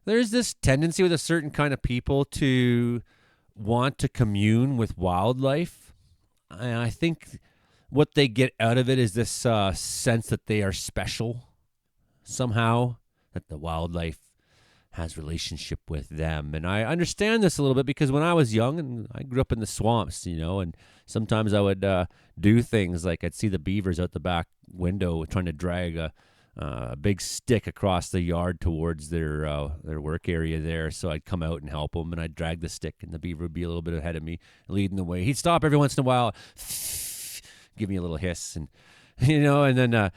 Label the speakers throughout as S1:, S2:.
S1: There's this tendency with a certain kind of people to want to commune with wildlife. And I think what they get out of it is this sense that they are special somehow, that the wildlife has relationship with them. And I understand this a little bit because when I was young and I grew up in the swamps, and sometimes I would do things like I'd see the beavers out the back window trying to drag a big stick across the yard towards their work area there. So I'd come out and help them, and I'd drag the stick, and the beaver would be a little bit ahead of me, leading the way. He'd stop every once in a while, give me a little hiss, and and then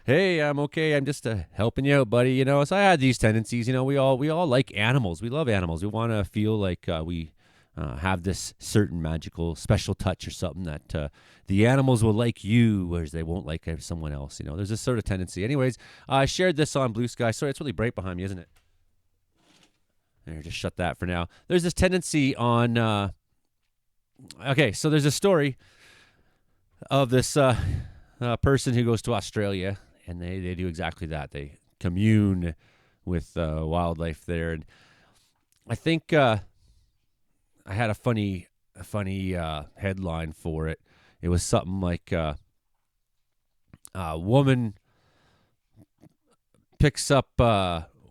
S1: hey, I'm okay. I'm just helping you out, buddy. So I had these tendencies. We all like animals. We love animals. We want to feel like we have this certain magical special touch or something that the animals will like you, whereas they won't like someone else. There's this sort of tendency. Anyways, I shared this on Blue Sky. Sorry, it's really bright behind me, isn't it? There, just shut that for now. There's this tendency on. Okay, so there's a story of this person who goes to Australia, and they do exactly that. They commune with wildlife there, and I think I had a funny headline for it. It was something like a woman picks up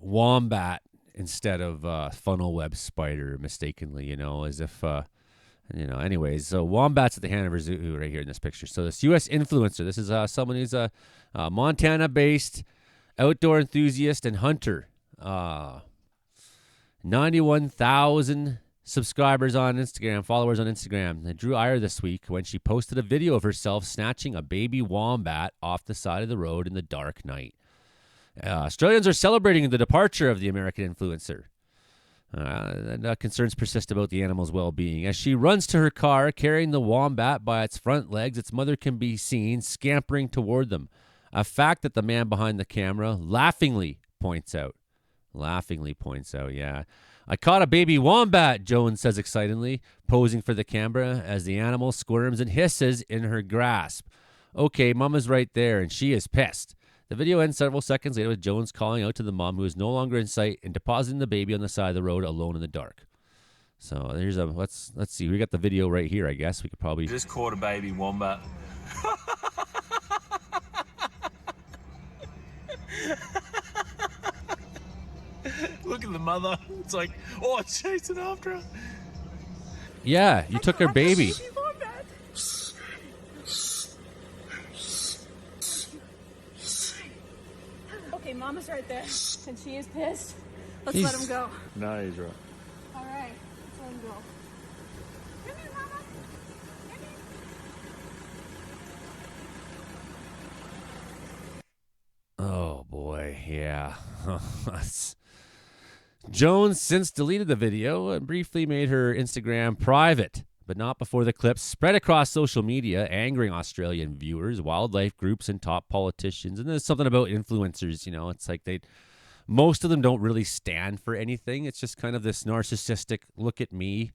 S1: wombat instead of funnel web spider mistakenly, as if anyways. So wombats at the Hanover Zoo right here in this picture. So this U.S. influencer, this is someone who's a Montana-based outdoor enthusiast and hunter. 91,000 subscribers on Instagram, followers on Instagram. They drew ire this week when she posted a video of herself snatching a baby wombat off the side of the road in the dark night. Australians are celebrating the departure of the American influencer. And concerns persist about the animal's well-being. As she runs to her car, carrying the wombat by its front legs, its mother can be seen scampering toward them. A fact that the man behind the camera laughingly points out. Yeah. I caught a baby wombat, Jones says excitedly, posing for the camera as the animal squirms and hisses in her grasp. Okay, Mama's right there, and she is pissed. The video ends several seconds later with Jones calling out to the mom, who is no longer in sight, and depositing the baby on the side of the road alone in the dark. So there's let's see. We got the video right here. I guess we could probably
S2: just caught a baby wombat. Look at the mother. It's like, oh, it's chasing after her.
S1: Yeah, you took her baby.
S3: Okay, Mama's right there, and she is pissed. Let's let him go.
S2: No, he's right.
S3: All right, let's let him go. Come here, Mama. Come here.
S1: Oh, boy, yeah. Jones since deleted the video and briefly made her Instagram private, but not before the clip spread across social media, angering Australian viewers, wildlife groups, and top politicians. And there's something about influencers, it's like most of them don't really stand for anything. It's just kind of this narcissistic look at me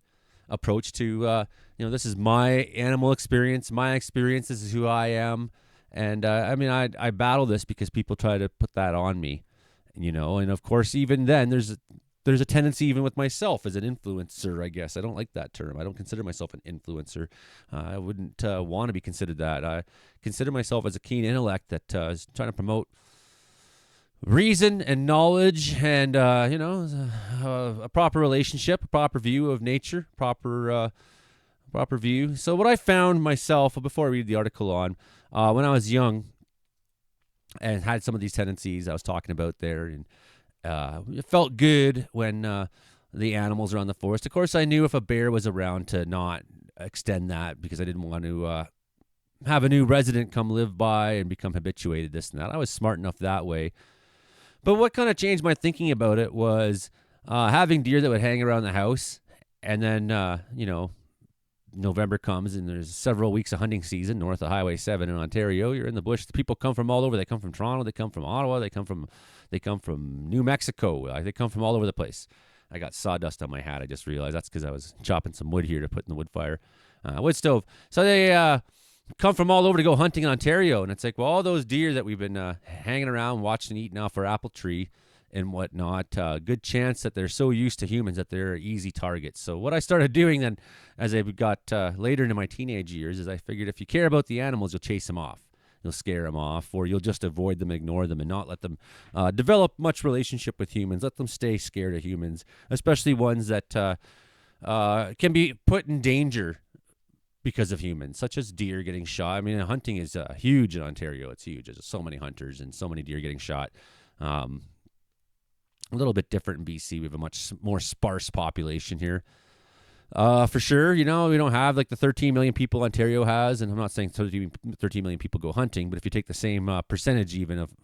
S1: approach to, this is my animal experience, this is who I am. And I battle this because people try to put that on me, and of course, even then there's a tendency even with myself as an influencer, I guess. I don't like that term. I don't consider myself an influencer. I wouldn't want to be considered that. I consider myself as a keen intellect that is trying to promote reason and knowledge and, a proper relationship, a proper view of nature, proper view. So what I found myself, before I read the article on, when I was young and had some of these tendencies I was talking about there, and it felt good when the animals are on the forest. Of course, I knew if a bear was around to not extend that because I didn't want to have a new resident come live by and become habituated, this and that. I was smart enough that way. But what kind of changed my thinking about it was having deer that would hang around the house, and then, November comes and there's several weeks of hunting season north of Highway 7 in Ontario. You're in the bush. The people come from all over. They come from Toronto. They come from Ottawa. They come from New Mexico. They come from all over the place. I got sawdust on my hat. I just realized that's because I was chopping some wood here to put in the wood fire, wood stove. So they come from all over to go hunting in Ontario. And it's like, well, all those deer that we've been hanging around watching eating off our apple tree, and whatnot, good chance that they're so used to humans that they're easy targets. So what I started doing then, as I got later into my teenage years, is I figured if you care about the animals, you'll chase them off. You'll scare them off, or you'll just avoid them, ignore them, and not let them develop much relationship with humans. Let them stay scared of humans, especially ones that can be put in danger because of humans, such as deer getting shot. I mean, hunting is huge in Ontario. It's huge. There's so many hunters and so many deer getting shot. A little bit different in BC. We have a much more sparse population here. For sure, we don't have like the 13 million people Ontario has, and I'm not saying 13 million people go hunting, but if you take the same percentage even of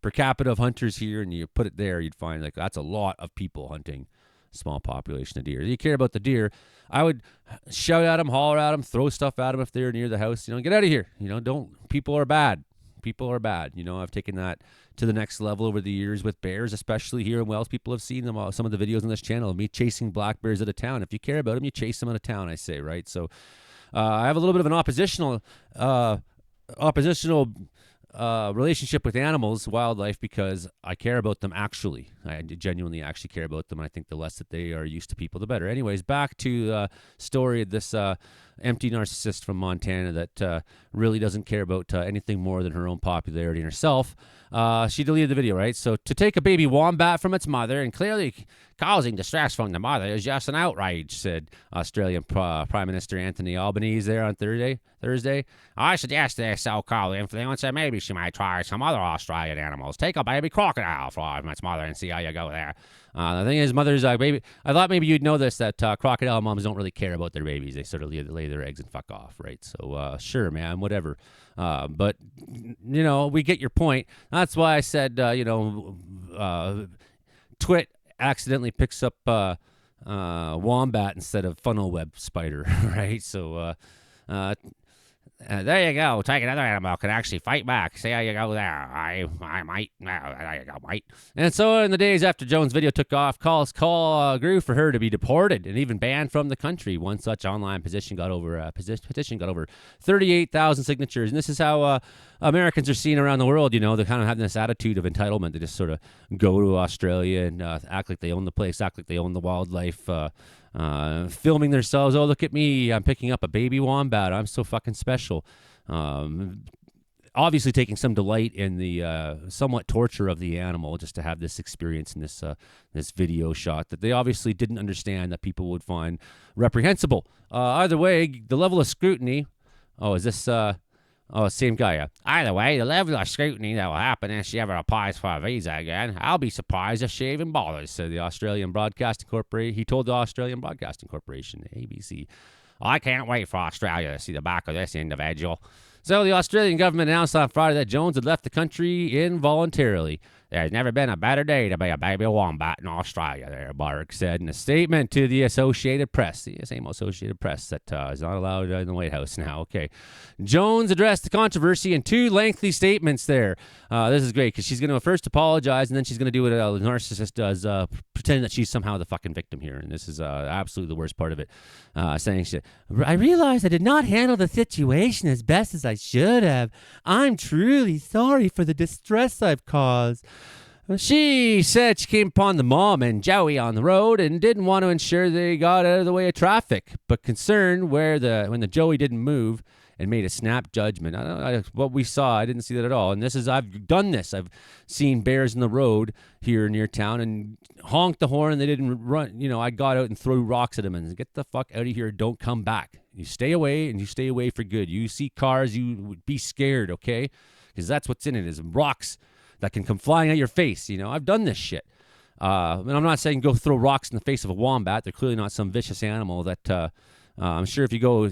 S1: per capita of hunters here and you put it there, you'd find like that's a lot of people hunting small population of deer. You care about the deer, I would shout at them, holler at them, throw stuff at them if they're near the house. Get out of here. People are bad. People are bad. I've taken that to the next level over the years with bears, especially here in Wales. People have seen them, some of the videos on this channel of me chasing black bears out of town. If you care about them, you chase them out of town, I say, right? So I have a little bit of an oppositional relationship with animals, wildlife, because I care about them actually. I genuinely actually care about them. I think the less that they are used to people, the better. Anyways, back to the story of this empty narcissist from Montana that really doesn't care about anything more than her own popularity and herself. She deleted the video, right? So to take a baby wombat from its mother and clearly causing distress from the mother is just an outrage, said Australian Prime Minister Anthony Albanese there on Thursday. I suggest this so-called influencer, maybe she might try some other Australian animals. Take a baby crocodile from its mother and see how you go there. The thing is, mothers, baby, I thought maybe you'd know this, that crocodile moms don't really care about their babies. They sort of lay their eggs and fuck off, right? So, sure, man, whatever. But, we get your point. That's why I said, Twit accidentally picks up wombat instead of funnel web spider, right? So, there you go. Take another animal can actually fight back. See how you go there. I might. There you go, mate. And so in the days after Jones' video took off, calls grew for her to be deported and even banned from the country. One such online petition got over 38,000 signatures. And this is how Americans are seen around the world. They're kind of having this attitude of entitlement. They just sort of go to Australia and act like they own the place, act like they own the wildlife. Filming themselves. Oh, look at me. I'm picking up a baby wombat. I'm so fucking special. Obviously taking some delight in the somewhat torture of the animal just to have this experience in this video shot that they obviously didn't understand that people would find reprehensible. Either way, the level of scrutiny. Oh, is this... same guy, yeah. Either way, the level of scrutiny that will happen if she ever applies for a visa again, I'll be surprised if she even bothers, said the Australian Broadcasting Corporation. He told the Australian Broadcasting Corporation, ABC. I can't wait for Australia to see the back of this individual. So the Australian government announced on Friday that Jones had left the country involuntarily. There's never been a better day to be a baby wombat in Australia, there, Bark said in a statement to the Associated Press. The same Associated Press that is not allowed in the White House now. Okay. Jones addressed the controversy in two lengthy statements there. This is great because she's going to first apologize and then she's going to do what a narcissist does, pretend that she's somehow the fucking victim here. And this is absolutely the worst part of it. Saying, I realized I did not handle the situation as best as I should have. I'm truly sorry for the distress I've caused. She said she came upon the mom and Joey on the road and didn't want to ensure they got out of the way of traffic, but concerned when the Joey didn't move and made a snap judgment. What we saw, I didn't see that at all. And I've done this. I've seen bears in the road here near town and honked the horn and they didn't run. I got out and threw rocks at them and get the fuck out of here. Don't come back. You stay away and you stay away for good. You see cars, you be scared, okay? Because that's what's in it is rocks that can come flying at your face. I've done this shit. And I'm not saying go throw rocks in the face of a wombat. They're clearly not some vicious animal that I'm sure if you go,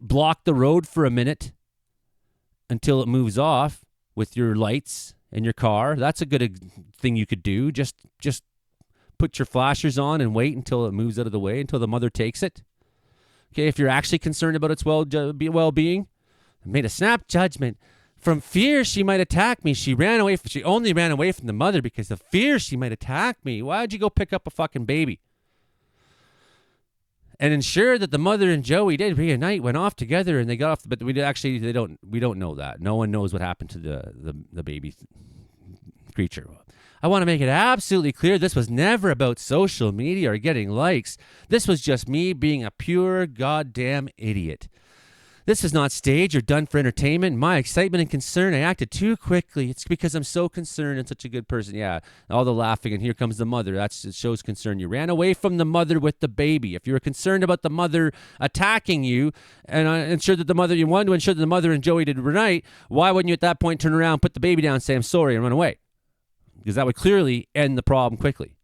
S1: block the road for a minute until it moves off with your lights and your car. That's a good thing you could do. Just put your flashers on and wait until it moves out of the way, until the mother takes it. Okay, if you're actually concerned about its well-being, made a snap judgment. From fear she might attack me, she only ran away from the mother because of fear she might attack me. Why'd you go pick up a fucking baby? And ensure that the mother and Joey did reunite, went off together, and they got off. But we don't know that. No one knows what happened to the baby creature. I want to make it absolutely clear this was never about social media or getting likes. This was just me being a pure goddamn idiot. This is not staged or done for entertainment. My excitement and concern, I acted too quickly. It's because I'm so concerned and such a good person. Yeah, all the laughing, and here comes the mother. It shows concern. You ran away from the mother with the baby. If you were concerned about the mother attacking you and you wanted to ensure that the mother and Joey did right, why wouldn't you at that point turn around, put the baby down, say, I'm sorry, and run away? Because that would clearly end the problem quickly.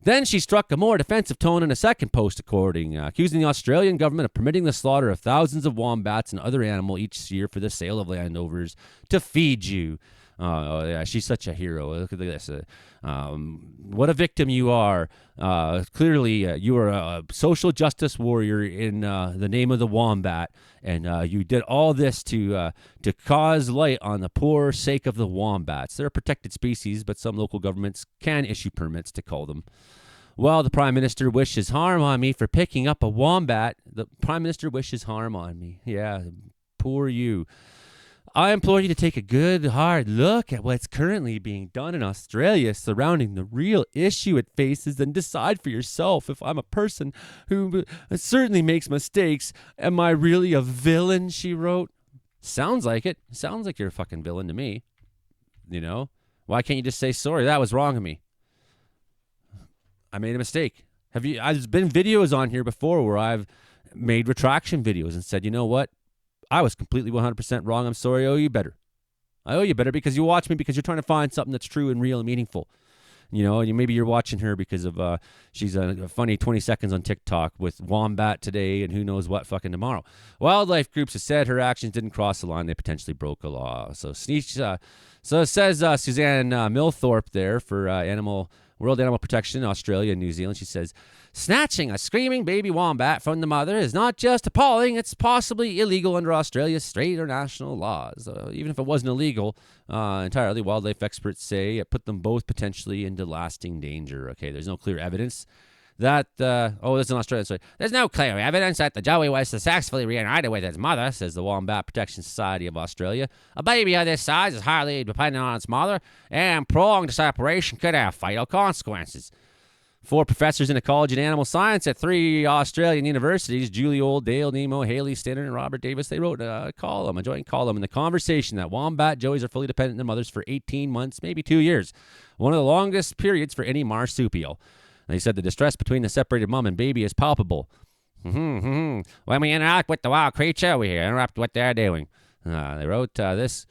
S1: Then she struck a more defensive tone in a second post, accusing the Australian government of permitting the slaughter of thousands of wombats and other animals each year for the sale of landowners to feed you. Oh, yeah, she's such a hero. Look at this. What a victim you are. Clearly, you are a social justice warrior in the name of the wombat, and you did all this to cause light on the poor sake of the wombats. They're a protected species, but some local governments can issue permits to cull them. Well, the Prime Minister wishes harm on me for picking up a wombat. The Prime Minister wishes harm on me. Yeah, poor you. I implore you to take a good, hard look at what's currently being done in Australia surrounding the real issue it faces and decide for yourself if I'm a person who certainly makes mistakes. Am I really a villain, she wrote. Sounds like it. Sounds like you're a fucking villain to me. You know? Why can't you just say, sorry, that was wrong of me? I made a mistake. There's been videos on here before where I've made retraction videos and said, you know what? I was completely 100% wrong. I'm sorry. I owe you better. I owe you better because you watch me because you're trying to find something that's true and real and meaningful. You know, and maybe you're watching her because of she's a funny 20 seconds on TikTok with Wombat today and who knows what fucking tomorrow. Wildlife groups have said her actions didn't cross the line. They potentially broke a law. So it says Suzanne Millthorpe there for World Animal Protection, Australia and New Zealand. She says, snatching a screaming baby wombat from the mother is not just appalling, it's possibly illegal under Australia's state or national laws. Even if it wasn't illegal entirely, wildlife experts say it put them both potentially into lasting danger. Okay, there's no clear evidence that, that's in Australia. Sorry. There's no clear evidence that the Joey was successfully reunited with his mother, says the Wombat Protection Society of Australia. A baby of this size is highly dependent on its mother, and prolonged separation could have fatal consequences. 4 professors in ecology and animal science at 3 Australian universities, Julie Old, Dale Nemo, Haley Stanton, and Robert Davis, they wrote a joint column in The Conversation that wombat joeys are fully dependent on their mothers for 18 months, maybe 2 years, one of the longest periods for any marsupial. They said the distress between the separated mom and baby is palpable. When we interact with the wild creature, we interrupt what they're doing. They wrote this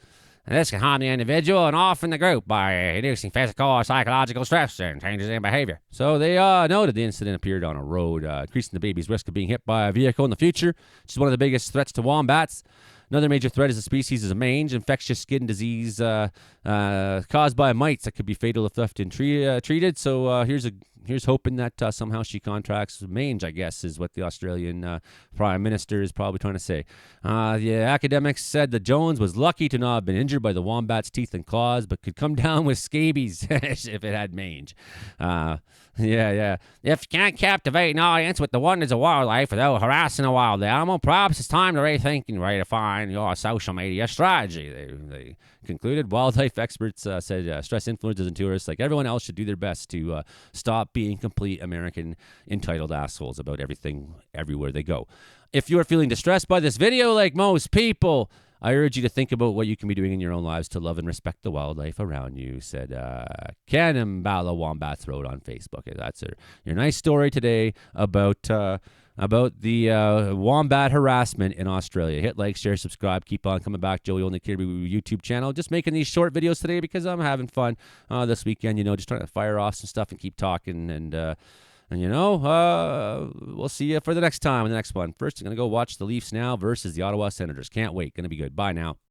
S1: can harm the individual and often the group by inducing physical or psychological stress and changes in behavior. So they noted the incident appeared on a road, increasing the baby's risk of being hit by a vehicle in the future, which is one of the biggest threats to wombats. Another major threat as a species is a mange, infectious skin disease caused by mites that could be fatal if left untreated. So here's hoping that somehow she contracts mange, I guess, is what the Australian Prime Minister is probably trying to say. The academics said that Jones was lucky to not have been injured by the wombat's teeth and claws, but could come down with scabies if it had mange. Yeah. If you can't captivate an audience with the wonders of wildlife without harassing a wild animal, perhaps it's time to rethink and redefine your social media strategy. They concluded. Wildlife experts said stress influencers and tourists, like everyone else, should do their best to stop being complete American entitled assholes about everything everywhere they go. If you are feeling distressed by this video, like most people, I urge you to think about what you can be doing in your own lives to love and respect the wildlife around you, said Cannambala Wombats wrote on Facebook. That's your nice story today about the wombat harassment in Australia. Hit like, share, subscribe. Keep on coming back. Joey Only Kirby YouTube channel. Just making these short videos today because I'm having fun this weekend, just trying to fire off some stuff and keep talking and we'll see you for the next time in the next one. First, I'm going to go watch the Leafs now versus the Ottawa Senators. Can't wait. Going to be good. Bye now.